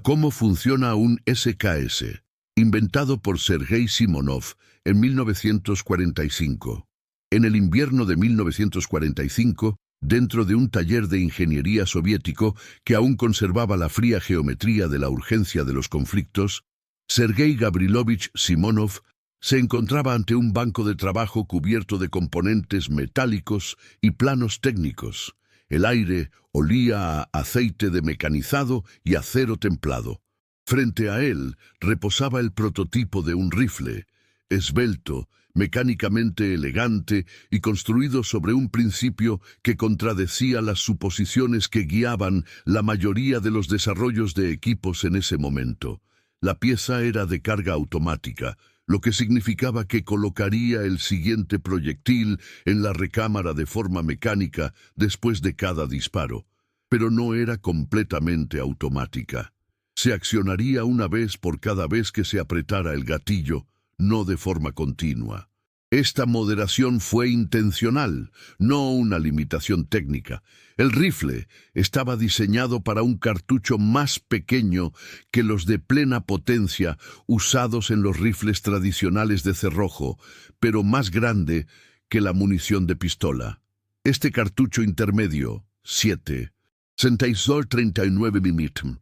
¿Cómo funciona un SKS? Inventado por Sergei Simonov en 1945. En el invierno de 1945, dentro de un taller de ingeniería soviético que aún conservaba la fría geometría de la urgencia de los conflictos, Sergei Gavrilovich Simonov se encontraba ante un banco de trabajo cubierto de componentes metálicos y planos técnicos. El aire olía a aceite de mecanizado y acero templado. Frente a él reposaba el prototipo de un rifle, esbelto, mecánicamente elegante y construido sobre un principio que contradecía las suposiciones que guiaban la mayoría de los desarrollos de equipos en ese momento. La pieza era de carga automática, lo que significaba que colocaría el siguiente proyectil en la recámara de forma mecánica después de cada disparo, pero no era completamente automática. Se accionaría una vez por cada vez que se apretara el gatillo, no de forma continua. Esta moderación fue intencional, no una limitación técnica. El rifle estaba diseñado para un cartucho más pequeño que los de plena potencia usados en los rifles tradicionales de cerrojo, pero más grande que la munición de pistola. Este cartucho intermedio, 7,39 mm,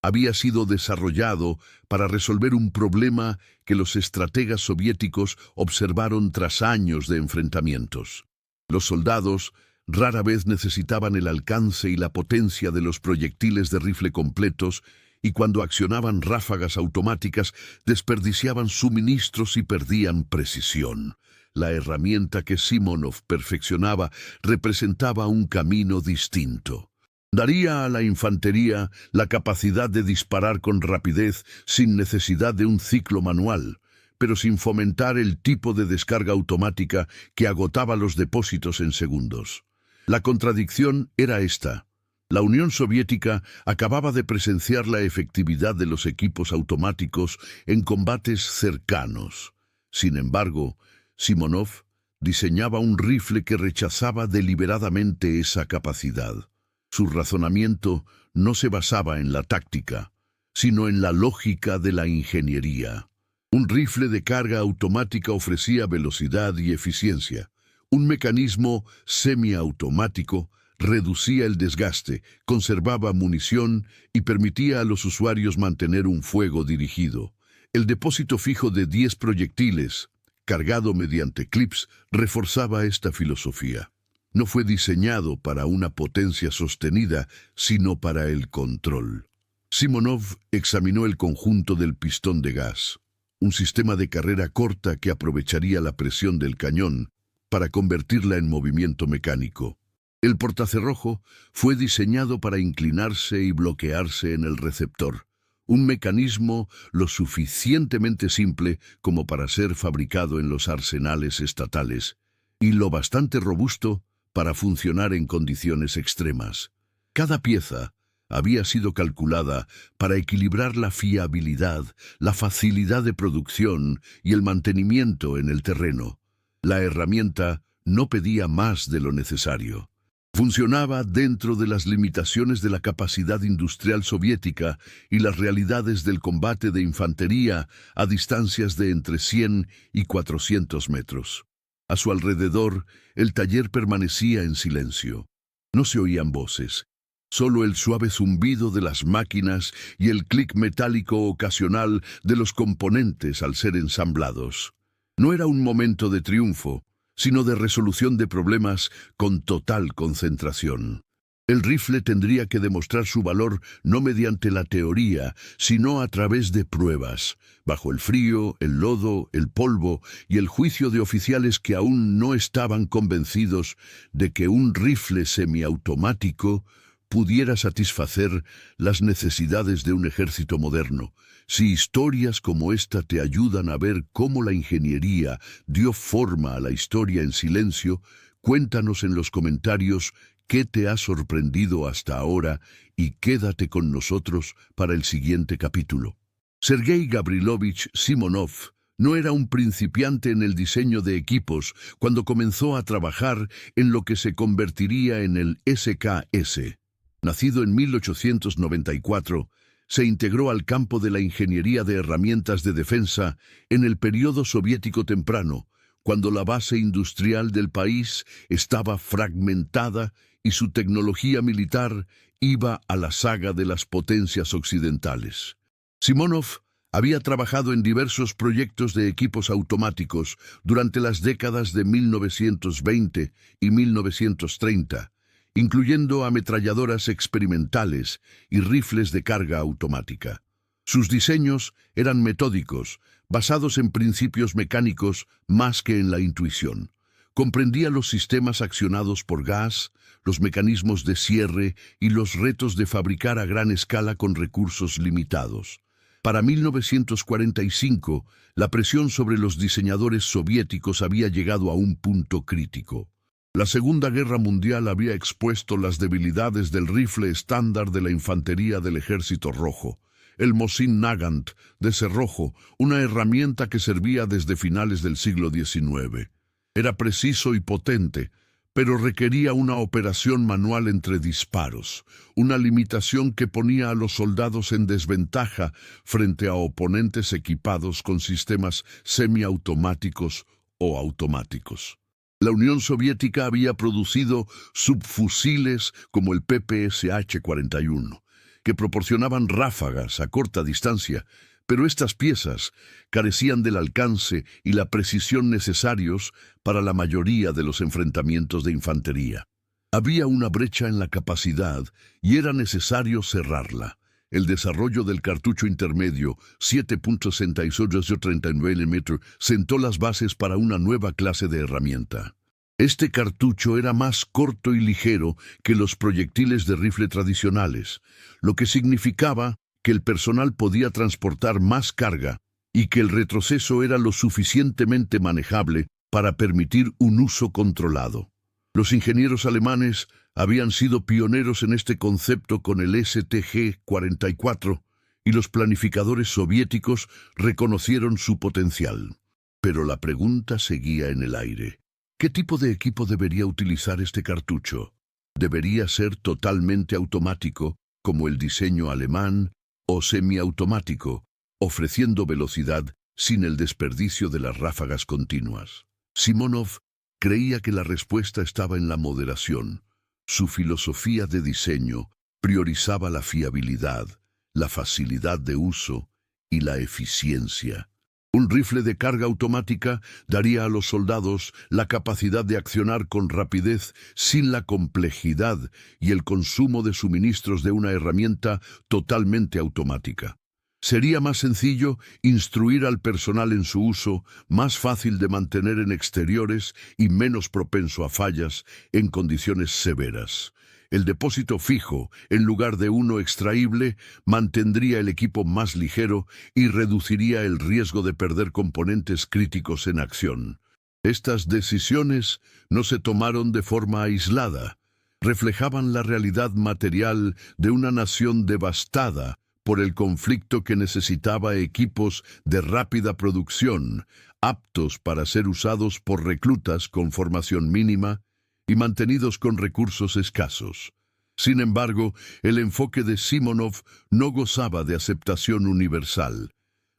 había sido desarrollado para resolver un problema que los estrategas soviéticos observaron tras años de enfrentamientos. Los soldados rara vez necesitaban el alcance y la potencia de los proyectiles de rifle completos, y cuando accionaban ráfagas automáticas desperdiciaban suministros y perdían precisión. La herramienta que Simonov perfeccionaba representaba un camino distinto. Daría a la infantería la capacidad de disparar con rapidez sin necesidad de un ciclo manual, pero sin fomentar el tipo de descarga automática que agotaba los depósitos en segundos. La contradicción era esta. La Unión Soviética acababa de presenciar la efectividad de los equipos automáticos en combates cercanos. Sin embargo, Simonov diseñaba un rifle que rechazaba deliberadamente esa capacidad. Su razonamiento no se basaba en la táctica, sino en la lógica de la ingeniería. Un rifle de carga automática ofrecía velocidad y eficiencia. Un mecanismo semiautomático reducía el desgaste, conservaba munición y permitía a los usuarios mantener un fuego dirigido. El depósito fijo de 10 proyectiles, cargado mediante clips, reforzaba esta filosofía. No fue diseñado para una potencia sostenida, sino para el control. Simonov examinó el conjunto del pistón de gas, un sistema de carrera corta que aprovecharía la presión del cañón para convertirla en movimiento mecánico. El portacerrojo fue diseñado para inclinarse y bloquearse en el receptor, un mecanismo lo suficientemente simple como para ser fabricado en los arsenales estatales, y lo bastante robusto para funcionar en condiciones extremas. Cada pieza había sido calculada para equilibrar la fiabilidad, la facilidad de producción y el mantenimiento en el terreno. La herramienta no pedía más de lo necesario. Funcionaba dentro de las limitaciones de la capacidad industrial soviética y las realidades del combate de infantería a distancias de entre 100 y 400 metros. A su alrededor, el taller permanecía en silencio. No se oían voces, solo el suave zumbido de las máquinas y el clic metálico ocasional de los componentes al ser ensamblados. No era un momento de triunfo, sino de resolución de problemas con total concentración. El rifle tendría que demostrar su valor no mediante la teoría, sino a través de pruebas, bajo el frío, el lodo, el polvo y el juicio de oficiales que aún no estaban convencidos de que un rifle semiautomático pudiera satisfacer las necesidades de un ejército moderno. Si historias como esta te ayudan a ver cómo la ingeniería dio forma a la historia en silencio, cuéntanos en los comentarios qué te ha sorprendido hasta ahora y quédate con nosotros para el siguiente capítulo. Sergei Gavrilovich Simonov no era un principiante en el diseño de equipos cuando comenzó a trabajar en lo que se convertiría en el SKS. Nacido en 1894, se integró al campo de la ingeniería de herramientas de defensa en el periodo soviético temprano, cuando la base industrial del país estaba fragmentada y su tecnología militar iba a la saga de las potencias occidentales. Simonov había trabajado en diversos proyectos de equipos automáticos durante las décadas de 1920 y 1930, incluyendo ametralladoras experimentales y rifles de carga automática. Sus diseños eran metódicos, basados en principios mecánicos más que en la intuición. Comprendía los sistemas accionados por gas, los mecanismos de cierre y los retos de fabricar a gran escala con recursos limitados. Para 1945, la presión sobre los diseñadores soviéticos había llegado a un punto crítico. La Segunda Guerra Mundial había expuesto las debilidades del rifle estándar de la infantería del Ejército Rojo, el Mosin Nagant de cerrojo, una herramienta que servía desde finales del siglo XIX. Era preciso y potente, pero requería una operación manual entre disparos, una limitación que ponía a los soldados en desventaja frente a oponentes equipados con sistemas semiautomáticos o automáticos. La Unión Soviética había producido subfusiles como el PPSH-41, que proporcionaban ráfagas a corta distancia, pero estas piezas carecían del alcance y la precisión necesarios para la mayoría de los enfrentamientos de infantería. Había una brecha en la capacidad y era necesario cerrarla. El desarrollo del cartucho intermedio 7.68-39 mm sentó las bases para una nueva clase de herramienta. Este cartucho era más corto y ligero que los proyectiles de rifle tradicionales, lo que significaba que el personal podía transportar más carga y que el retroceso era lo suficientemente manejable para permitir un uso controlado. Los ingenieros alemanes habían sido pioneros en este concepto con el STG-44 y los planificadores soviéticos reconocieron su potencial. Pero la pregunta seguía en el aire. ¿Qué tipo de equipo debería utilizar este cartucho? ¿Debería ser totalmente automático, como el diseño alemán, o semiautomático, ofreciendo velocidad sin el desperdicio de las ráfagas continuas? Simonov creía que la respuesta estaba en la moderación. Su filosofía de diseño priorizaba la fiabilidad, la facilidad de uso y la eficiencia. Un rifle de carga automática daría a los soldados la capacidad de accionar con rapidez sin la complejidad y el consumo de suministros de una herramienta totalmente automática. Sería más sencillo instruir al personal en su uso, más fácil de mantener en exteriores y menos propenso a fallas en condiciones severas. El depósito fijo, en lugar de uno extraíble, mantendría el equipo más ligero y reduciría el riesgo de perder componentes críticos en acción. Estas decisiones no se tomaron de forma aislada. Reflejaban la realidad material de una nación devastada por el conflicto que necesitaba equipos de rápida producción, aptos para ser usados por reclutas con formación mínima y mantenidos con recursos escasos. Sin embargo, el enfoque de Simonov no gozaba de aceptación universal.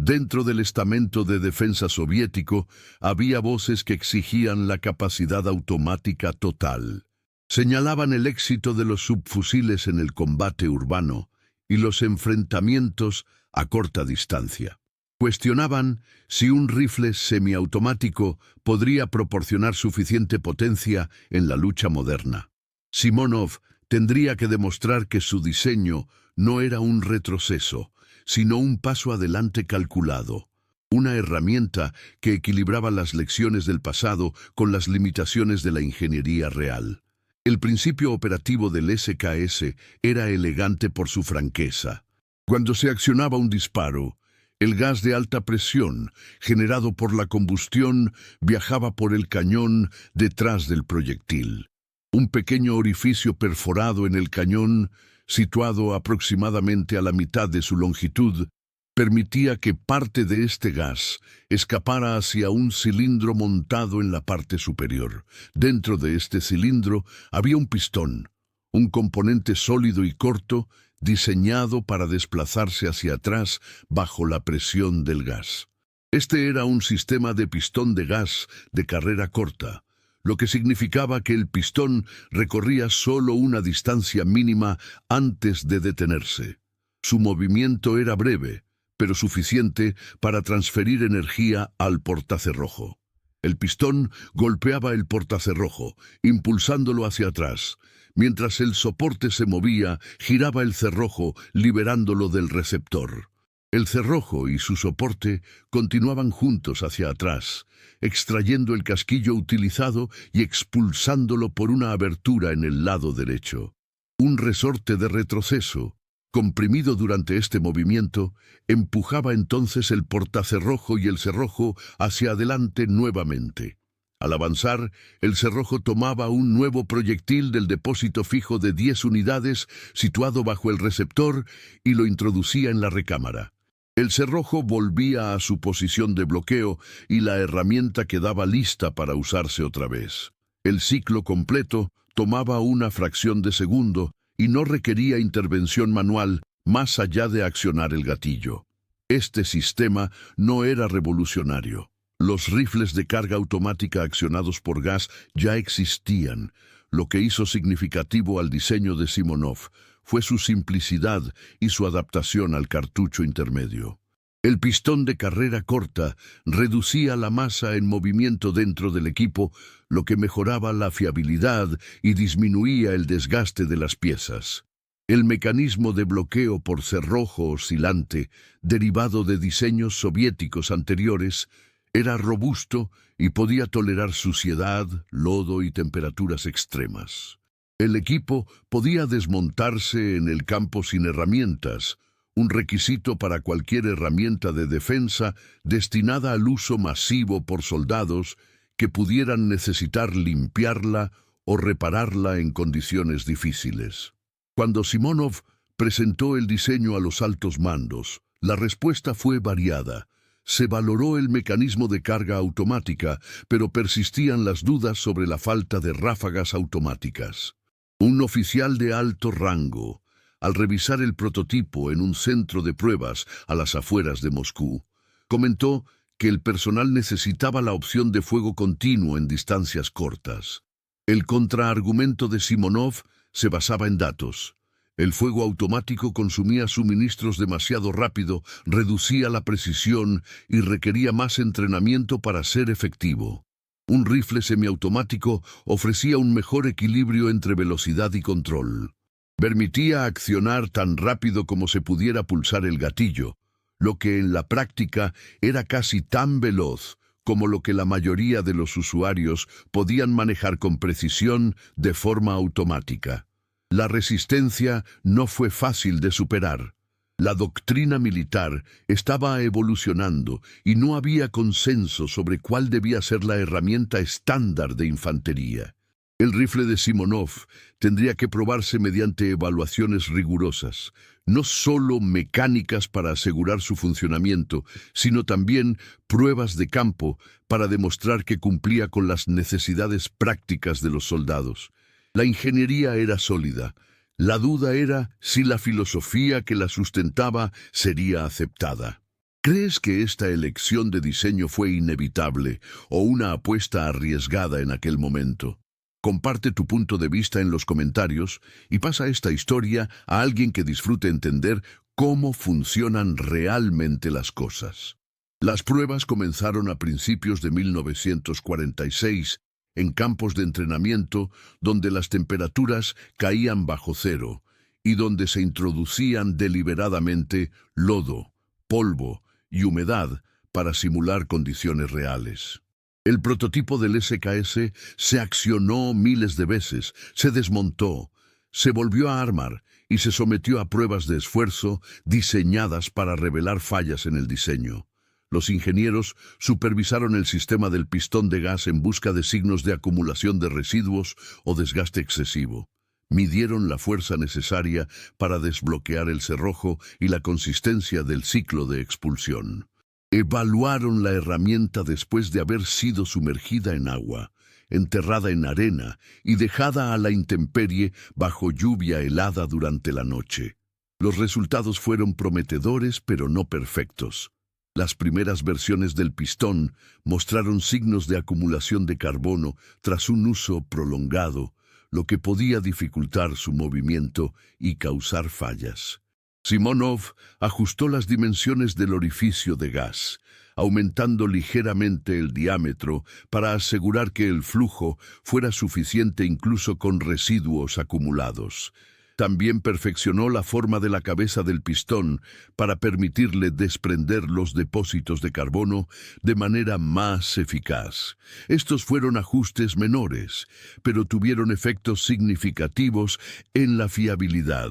Dentro del estamento de defensa soviético había voces que exigían la capacidad automática total. Señalaban el éxito de los subfusiles en el combate urbano y los enfrentamientos a corta distancia. Cuestionaban si un rifle semiautomático podría proporcionar suficiente potencia en la lucha moderna. Simonov tendría que demostrar que su diseño no era un retroceso, sino un paso adelante calculado, una herramienta que equilibraba las lecciones del pasado con las limitaciones de la ingeniería real. El principio operativo del SKS era elegante por su franqueza. Cuando se accionaba un disparo, el gas de alta presión, generado por la combustión, viajaba por el cañón detrás del proyectil. Un pequeño orificio perforado en el cañón, situado aproximadamente a la mitad de su longitud, permitía que parte de este gas escapara hacia un cilindro montado en la parte superior. Dentro de este cilindro había un pistón, un componente sólido y corto, diseñado para desplazarse hacia atrás bajo la presión del gas. Este era un sistema de pistón de gas de carrera corta, lo que significaba que el pistón recorría solo una distancia mínima antes de detenerse. Su movimiento era breve, pero suficiente para transferir energía al portacerrojo. El pistón golpeaba el portacerrojo, impulsándolo hacia atrás. Mientras el soporte se movía, giraba el cerrojo, liberándolo del receptor. El cerrojo y su soporte continuaban juntos hacia atrás, extrayendo el casquillo utilizado y expulsándolo por una abertura en el lado derecho. Un resorte de retroceso, comprimido durante este movimiento, empujaba entonces el portacerrojo y el cerrojo hacia adelante nuevamente. Al avanzar, el cerrojo tomaba un nuevo proyectil del depósito fijo de 10 unidades situado bajo el receptor y lo introducía en la recámara. El cerrojo volvía a su posición de bloqueo y la herramienta quedaba lista para usarse otra vez. El ciclo completo tomaba una fracción de segundo y no requería intervención manual más allá de accionar el gatillo. Este sistema no era revolucionario. Los rifles de carga automática accionados por gas ya existían. Lo que hizo significativo al diseño de Simonov fue su simplicidad y su adaptación al cartucho intermedio. El pistón de carrera corta reducía la masa en movimiento dentro del equipo, lo que mejoraba la fiabilidad y disminuía el desgaste de las piezas. El mecanismo de bloqueo por cerrojo oscilante, derivado de diseños soviéticos anteriores, era robusto y podía tolerar suciedad, lodo y temperaturas extremas. El equipo podía desmontarse en el campo sin herramientas, un requisito para cualquier herramienta de defensa destinada al uso masivo por soldados que pudieran necesitar limpiarla o repararla en condiciones difíciles. Cuando Simonov presentó el diseño a los altos mandos, la respuesta fue variada. Se valoró el mecanismo de carga automática, pero persistían las dudas sobre la falta de ráfagas automáticas. Un oficial de alto rango, al revisar el prototipo en un centro de pruebas a las afueras de Moscú, comentó que el personal necesitaba la opción de fuego continuo en distancias cortas. El contraargumento de Simonov se basaba en datos. El fuego automático consumía suministros demasiado rápido, reducía la precisión y requería más entrenamiento para ser efectivo. Un rifle semiautomático ofrecía un mejor equilibrio entre velocidad y control. Permitía accionar tan rápido como se pudiera pulsar el gatillo, lo que en la práctica era casi tan veloz como lo que la mayoría de los usuarios podían manejar con precisión de forma automática. La resistencia no fue fácil de superar. La doctrina militar estaba evolucionando y no había consenso sobre cuál debía ser la herramienta estándar de infantería. El rifle de Simonov tendría que probarse mediante evaluaciones rigurosas, no solo mecánicas para asegurar su funcionamiento, sino también pruebas de campo para demostrar que cumplía con las necesidades prácticas de los soldados. La ingeniería era sólida. La duda era si la filosofía que la sustentaba sería aceptada. ¿Crees que esta elección de diseño fue inevitable o una apuesta arriesgada en aquel momento? Comparte tu punto de vista en los comentarios y pasa esta historia a alguien que disfrute entender cómo funcionan realmente las cosas. Las pruebas comenzaron a principios de 1946 en campos de entrenamiento donde las temperaturas caían bajo cero y donde se introducían deliberadamente lodo, polvo y humedad para simular condiciones reales. El prototipo del SKS se accionó miles de veces, se desmontó, se volvió a armar y se sometió a pruebas de esfuerzo diseñadas para revelar fallas en el diseño. Los ingenieros supervisaron el sistema del pistón de gas en busca de signos de acumulación de residuos o desgaste excesivo. Midieron la fuerza necesaria para desbloquear el cerrojo y la consistencia del ciclo de expulsión. Evaluaron la herramienta después de haber sido sumergida en agua, enterrada en arena y dejada a la intemperie bajo lluvia helada durante la noche. Los resultados fueron prometedores, pero no perfectos. Las primeras versiones del pistón mostraron signos de acumulación de carbono tras un uso prolongado, lo que podía dificultar su movimiento y causar fallas. Simonov ajustó las dimensiones del orificio de gas, aumentando ligeramente el diámetro para asegurar que el flujo fuera suficiente incluso con residuos acumulados. También perfeccionó la forma de la cabeza del pistón para permitirle desprender los depósitos de carbono de manera más eficaz. Estos fueron ajustes menores, pero tuvieron efectos significativos en la fiabilidad.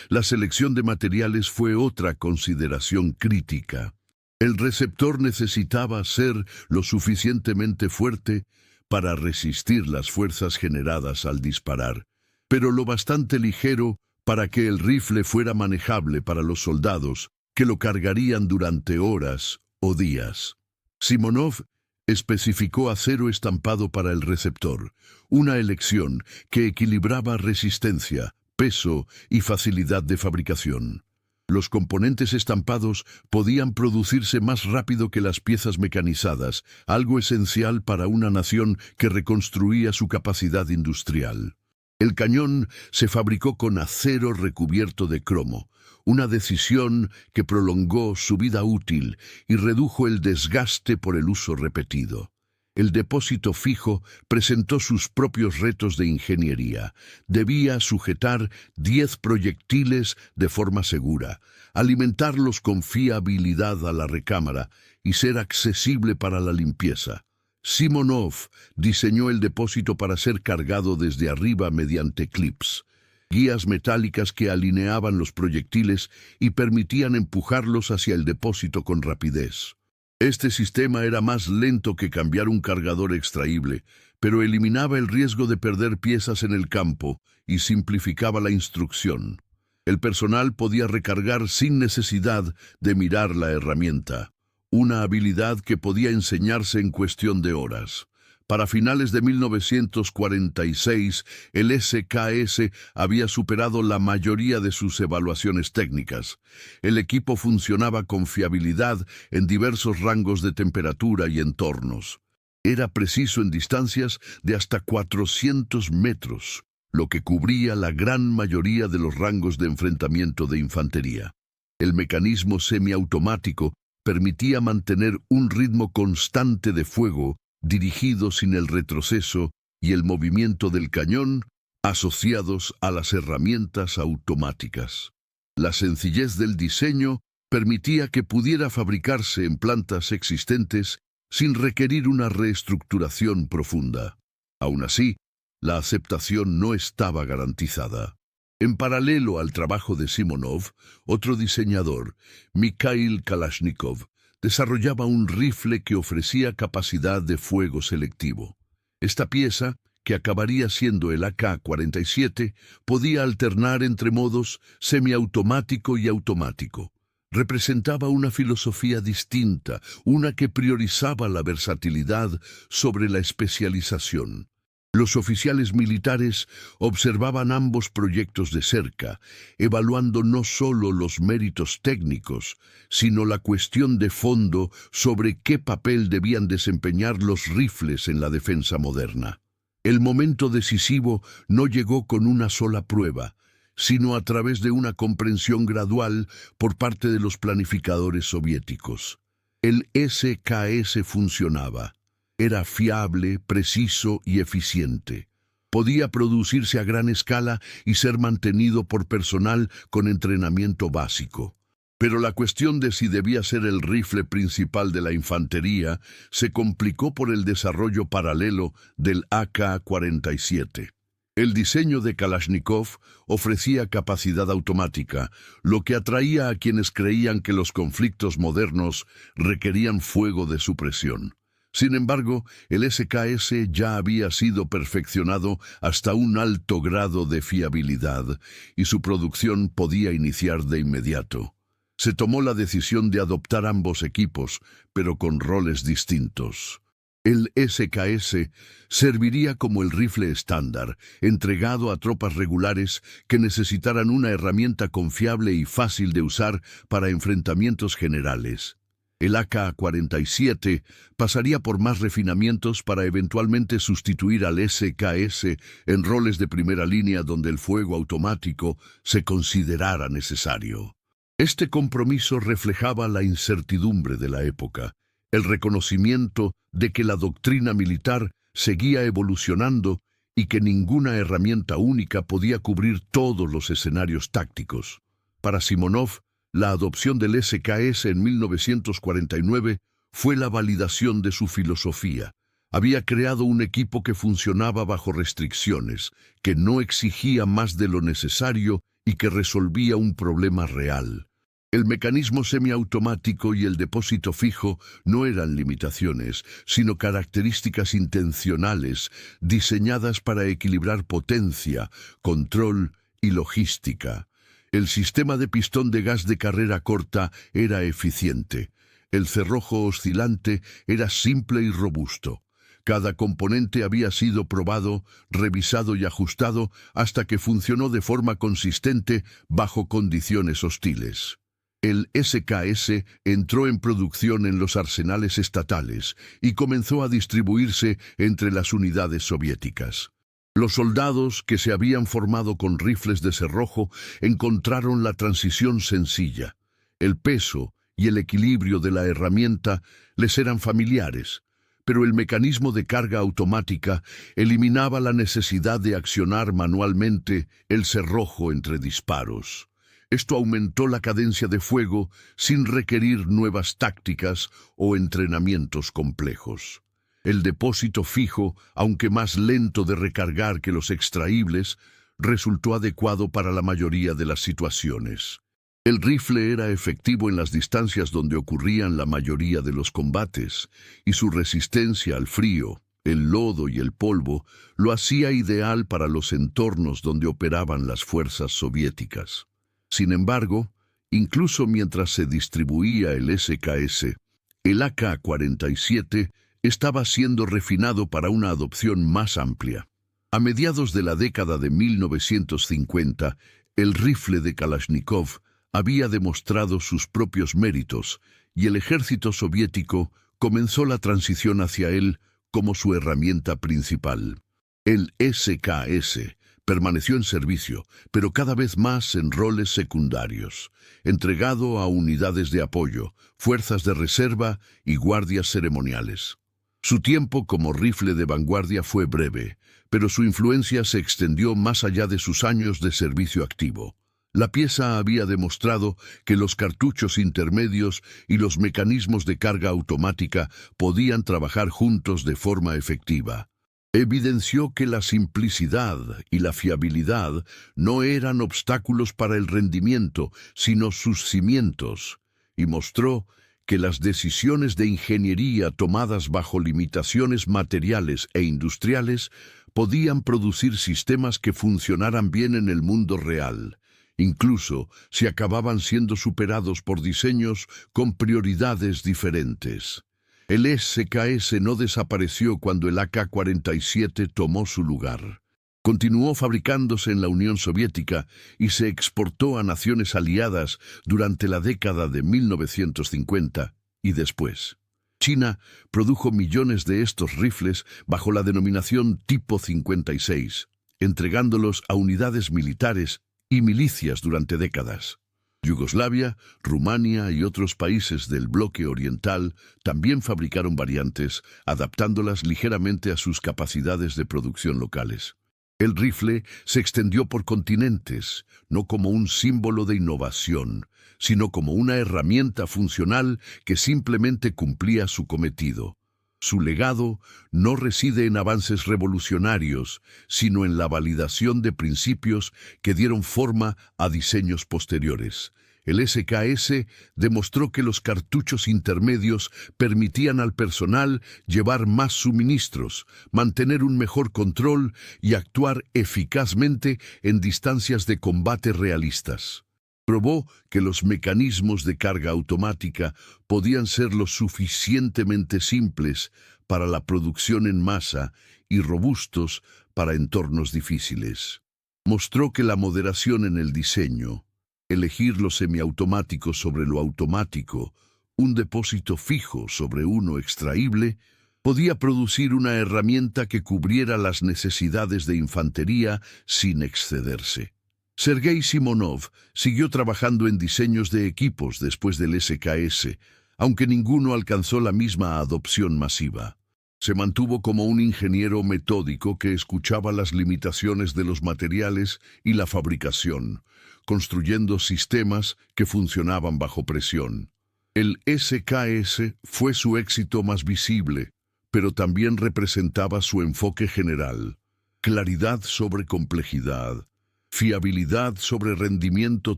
La selección de materiales fue otra consideración crítica. El receptor necesitaba ser lo suficientemente fuerte para resistir las fuerzas generadas al disparar, pero lo bastante ligero para que el rifle fuera manejable para los soldados que lo cargarían durante horas o días. Simonov especificó acero estampado para el receptor, una elección que equilibraba resistencia, peso y facilidad de fabricación. Los componentes estampados podían producirse más rápido que las piezas mecanizadas, algo esencial para una nación que reconstruía su capacidad industrial. El cañón se fabricó con acero recubierto de cromo, una decisión que prolongó su vida útil y redujo el desgaste por el uso repetido. El depósito fijo presentó sus propios retos de ingeniería. Debía sujetar 10 proyectiles de forma segura, alimentarlos con fiabilidad a la recámara y ser accesible para la limpieza. Simonov diseñó el depósito para ser cargado desde arriba mediante clips, guías metálicas que alineaban los proyectiles y permitían empujarlos hacia el depósito con rapidez. Este sistema era más lento que cambiar un cargador extraíble, pero eliminaba el riesgo de perder piezas en el campo y simplificaba la instrucción. El personal podía recargar sin necesidad de mirar la herramienta, una habilidad que podía enseñarse en cuestión de horas. Para finales de 1946, el SKS había superado la mayoría de sus evaluaciones técnicas. El equipo funcionaba con fiabilidad en diversos rangos de temperatura y entornos. Era preciso en distancias de hasta 400 metros, lo que cubría la gran mayoría de los rangos de enfrentamiento de infantería. El mecanismo semiautomático permitía mantener un ritmo constante de fuego dirigido sin el retroceso y el movimiento del cañón asociados a las herramientas automáticas. La sencillez del diseño permitía que pudiera fabricarse en plantas existentes sin requerir una reestructuración profunda. Aún así, la aceptación no estaba garantizada. En paralelo al trabajo de Simonov, otro diseñador, Mikhail Kalashnikov, desarrollaba un rifle que ofrecía capacidad de fuego selectivo. Esta pieza, que acabaría siendo el AK-47, podía alternar entre modos semiautomático y automático. Representaba una filosofía distinta, una que priorizaba la versatilidad sobre la especialización. Los oficiales militares observaban ambos proyectos de cerca, evaluando no solo los méritos técnicos, sino la cuestión de fondo sobre qué papel debían desempeñar los rifles en la defensa moderna. El momento decisivo no llegó con una sola prueba, sino a través de una comprensión gradual por parte de los planificadores soviéticos. El SKS funcionaba. Era fiable, preciso y eficiente. Podía producirse a gran escala y ser mantenido por personal con entrenamiento básico. Pero la cuestión de si debía ser el rifle principal de la infantería se complicó por el desarrollo paralelo del AK-47. El diseño de Kalashnikov ofrecía capacidad automática, lo que atraía a quienes creían que los conflictos modernos requerían fuego de supresión. Sin embargo, el SKS ya había sido perfeccionado hasta un alto grado de fiabilidad y su producción podía iniciar de inmediato. Se tomó la decisión de adoptar ambos equipos, pero con roles distintos. El SKS serviría como el rifle estándar, entregado a tropas regulares que necesitaran una herramienta confiable y fácil de usar para enfrentamientos generales. El AK-47 pasaría por más refinamientos para eventualmente sustituir al SKS en roles de primera línea donde el fuego automático se considerara necesario. Este compromiso reflejaba la incertidumbre de la época, el reconocimiento de que la doctrina militar seguía evolucionando y que ninguna herramienta única podía cubrir todos los escenarios tácticos. Para Simonov, la adopción del SKS en 1949 fue la validación de su filosofía. Había creado un equipo que funcionaba bajo restricciones, que no exigía más de lo necesario y que resolvía un problema real. El mecanismo semiautomático y el depósito fijo no eran limitaciones, sino características intencionales diseñadas para equilibrar potencia, control y logística. El sistema de pistón de gas de carrera corta era eficiente. El cerrojo oscilante era simple y robusto. Cada componente había sido probado, revisado y ajustado hasta que funcionó de forma consistente bajo condiciones hostiles. El SKS entró en producción en los arsenales estatales y comenzó a distribuirse entre las unidades soviéticas. Los soldados que se habían formado con rifles de cerrojo encontraron la transición sencilla. El peso y el equilibrio de la herramienta les eran familiares, pero el mecanismo de carga automática eliminaba la necesidad de accionar manualmente el cerrojo entre disparos. Esto aumentó la cadencia de fuego sin requerir nuevas tácticas o entrenamientos complejos. El depósito fijo, aunque más lento de recargar que los extraíbles, resultó adecuado para la mayoría de las situaciones. El rifle era efectivo en las distancias donde ocurrían la mayoría de los combates, y su resistencia al frío, el lodo y el polvo lo hacía ideal para los entornos donde operaban las fuerzas soviéticas. Sin embargo, incluso mientras se distribuía el SKS, el AK-47 estaba siendo refinado para una adopción más amplia. A mediados de la década de 1950, el rifle de Kalashnikov había demostrado sus propios méritos y el ejército soviético comenzó la transición hacia él como su herramienta principal. El SKS permaneció en servicio, pero cada vez más en roles secundarios, entregado a unidades de apoyo, fuerzas de reserva y guardias ceremoniales. Su tiempo como rifle de vanguardia fue breve, pero su influencia se extendió más allá de sus años de servicio activo. La pieza había demostrado que los cartuchos intermedios y los mecanismos de carga automática podían trabajar juntos de forma efectiva. Evidenció que la simplicidad y la fiabilidad no eran obstáculos para el rendimiento, sino sus cimientos, y mostró que las decisiones de ingeniería tomadas bajo limitaciones materiales e industriales podían producir sistemas que funcionaran bien en el mundo real, incluso si acababan siendo superados por diseños con prioridades diferentes. El SKS no desapareció cuando el AK-47 tomó su lugar. Continuó fabricándose en la Unión Soviética y se exportó a naciones aliadas durante la década de 1950 y después. China produjo millones de estos rifles bajo la denominación Tipo 56, entregándolos a unidades militares y milicias durante décadas. Yugoslavia, Rumania y otros países del bloque oriental también fabricaron variantes, adaptándolas ligeramente a sus capacidades de producción locales. El rifle se extendió por continentes, no como un símbolo de innovación, sino como una herramienta funcional que simplemente cumplía su cometido. Su legado no reside en avances revolucionarios, sino en la validación de principios que dieron forma a diseños posteriores. El SKS demostró que los cartuchos intermedios permitían al personal llevar más suministros, mantener un mejor control y actuar eficazmente en distancias de combate realistas. Probó que los mecanismos de carga automática podían ser lo suficientemente simples para la producción en masa y robustos para entornos difíciles. Mostró que la moderación en el diseño, elegir lo semiautomático sobre lo automático, un depósito fijo sobre uno extraíble, podía producir una herramienta que cubriera las necesidades de infantería sin excederse. Sergei Simonov siguió trabajando en diseños de equipos después del SKS, aunque ninguno alcanzó la misma adopción masiva. Se mantuvo como un ingeniero metódico que escuchaba las limitaciones de los materiales y la fabricación, construyendo sistemas que funcionaban bajo presión. El SKS fue su éxito más visible, pero también representaba su enfoque general: claridad sobre complejidad, fiabilidad sobre rendimiento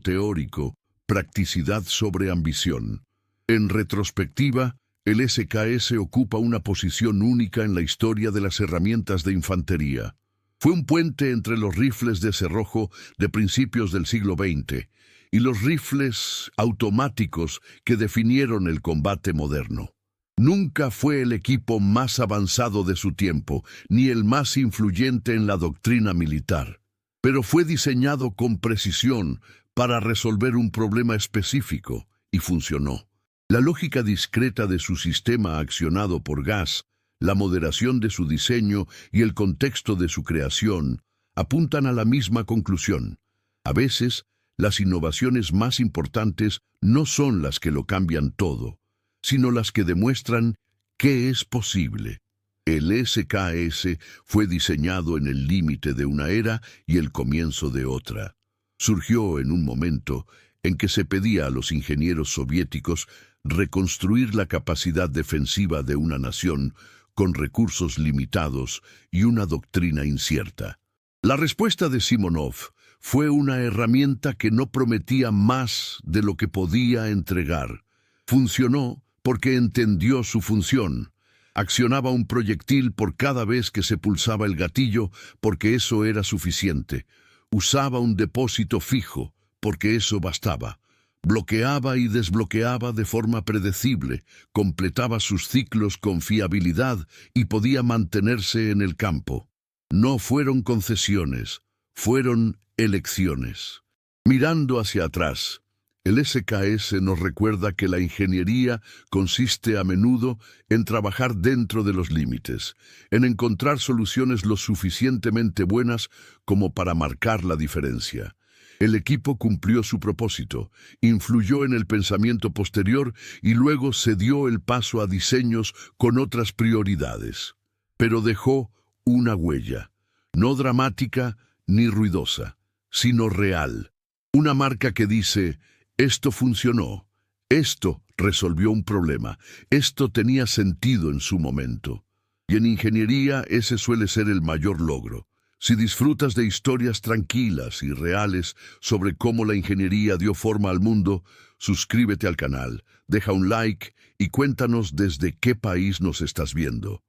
teórico, practicidad sobre ambición. En retrospectiva, el SKS ocupa una posición única en la historia de las herramientas de infantería. Fue un puente entre los rifles de cerrojo de principios del siglo XX y los rifles automáticos que definieron el combate moderno. Nunca fue el equipo más avanzado de su tiempo, ni el más influyente en la doctrina militar, pero fue diseñado con precisión para resolver un problema específico y funcionó. La lógica discreta de su sistema accionado por gas, la moderación de su diseño y el contexto de su creación apuntan a la misma conclusión. A veces, las innovaciones más importantes no son las que lo cambian todo, sino las que demuestran que es posible. El SKS fue diseñado en el límite de una era y el comienzo de otra. Surgió en un momento en que se pedía a los ingenieros soviéticos reconstruir la capacidad defensiva de una nación con recursos limitados y una doctrina incierta. La respuesta de Simonov fue una herramienta que no prometía más de lo que podía entregar. Funcionó porque entendió su función. Accionaba un proyectil por cada vez que se pulsaba el gatillo porque eso era suficiente. Usaba un depósito fijo porque eso bastaba. Bloqueaba y desbloqueaba de forma predecible, completaba sus ciclos con fiabilidad y podía mantenerse en el campo. No fueron concesiones, fueron elecciones. Mirando hacia atrás, el SKS nos recuerda que la ingeniería consiste a menudo en trabajar dentro de los límites, en encontrar soluciones lo suficientemente buenas como para marcar la diferencia. El equipo cumplió su propósito, influyó en el pensamiento posterior y luego se dio el paso a diseños con otras prioridades. Pero dejó una huella, no dramática ni ruidosa, sino real. Una marca que dice: esto funcionó, esto resolvió un problema, esto tenía sentido en su momento. Y en ingeniería ese suele ser el mayor logro. Si disfrutas de historias tranquilas y reales sobre cómo la ingeniería dio forma al mundo, suscríbete al canal, deja un like y cuéntanos desde qué país nos estás viendo.